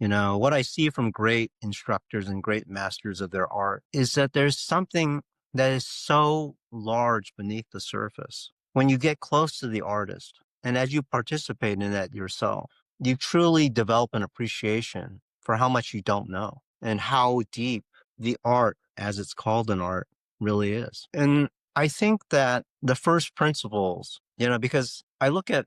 What I see from great instructors and great masters of their art is that there's something that is so large beneath the surface. When you get close to the artist and as you participate in that yourself, you truly develop an appreciation for how much you don't know and how deep the art, as it's called in art, really is. And I think that the first principles, because I look at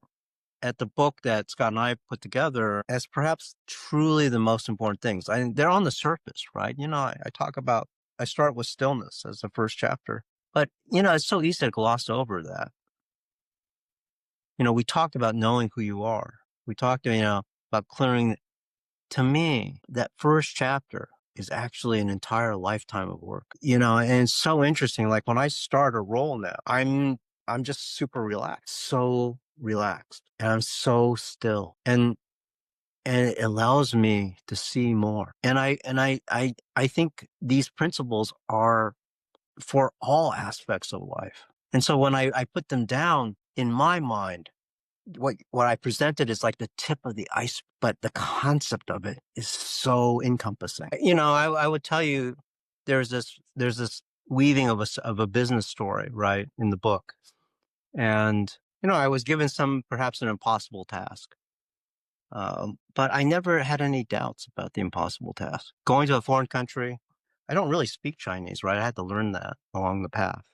the book that Scott and I put together as perhaps truly the most important things. They're on the surface, right? I start with stillness as the first chapter, but it's so easy to gloss over that. We talked about knowing who you are. We talked, about clearing. To me, that first chapter is actually an entire lifetime of work, and it's so interesting. Like when I start a role now, I'm just super relaxed, so relaxed, and I'm so still, and it allows me to see more. And I think these principles are for all aspects of life. And so when I put them down in my mind, what I presented is like the tip of the ice, but the concept of it is so encompassing. I would tell you there's this weaving of a business story, right, in the book. And, I was given perhaps an impossible task. But I never had any doubts about the impossible task. Going to a foreign country, I don't really speak Chinese, right? I had to learn that along the path.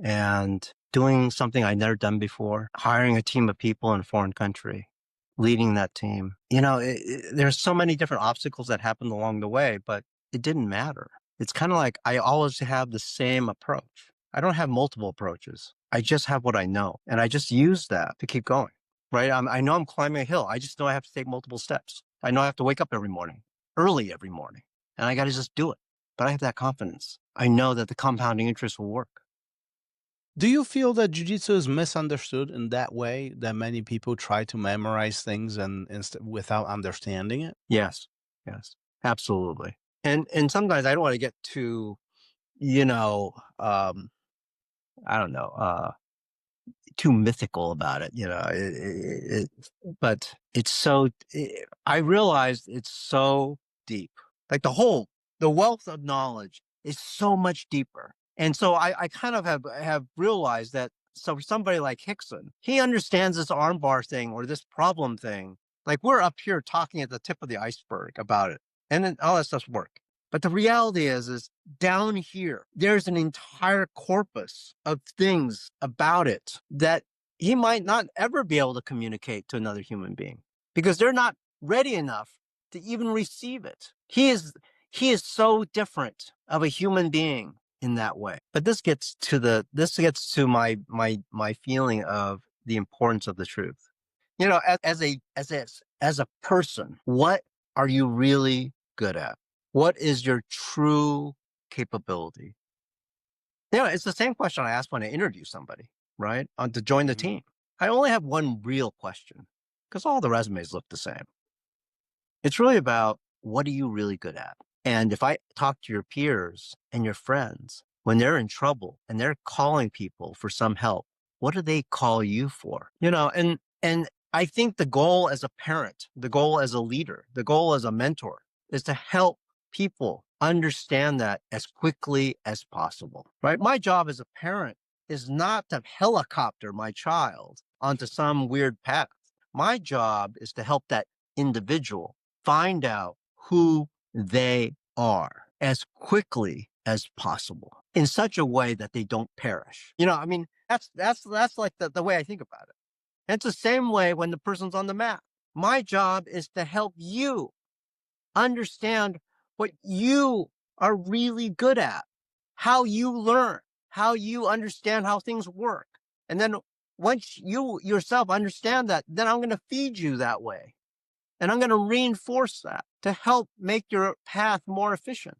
And doing something I'd never done before, hiring a team of people in a foreign country, leading that team. There's so many different obstacles that happened along the way, but it didn't matter. It's kind of like I always have the same approach. I don't have multiple approaches. I just have what I know, and I just use that to keep going, right? I know I'm climbing a hill. I just know I have to take multiple steps. I know I have to wake up early every morning, and I got to just do it. But I have that confidence. I know that the compounding interest will work. Do you feel that jiu-jitsu is misunderstood in that way, that many people try to memorize things and without understanding it? Yes, absolutely. And sometimes I don't want to get too, you know, um, I don't know, too mythical about it. But I realized it's so deep. Like the wealth of knowledge is so much deeper. And so I kind of have realized that. So for somebody like Hickson, he understands this armbar thing or this problem thing. Like we're up here talking at the tip of the iceberg about it, and then all that stuff's work. But the reality is down here, there's an entire corpus of things about it that he might not ever be able to communicate to another human being because they're not ready enough to even receive it. He is so different of a human being in that way. But this gets to my feeling of the importance of the truth. As a person, what are you really good at? What is your true capability? It's the same question I ask when I interview somebody, right? To join the Mhm. team. I only have one real question because all the resumes look the same. It's really about what are you really good at? And if I talk to your peers and your friends, when they're in trouble and they're calling people for some help, what do they call you for? And I think the goal as a parent, the goal as a leader, the goal as a mentor is to help people understand that as quickly as possible, right? My job as a parent is not to helicopter my child onto some weird path. My job is to help that individual find out who they are as quickly as possible in such a way that they don't perish. That's like the way I think about it. And it's the same way when the person's on the mat. My job is to help you understand what you are really good at, how you learn, how you understand how things work. And then once you yourself understand that, then I'm going to feed you that way. And I'm going to reinforce that to help make your path more efficient.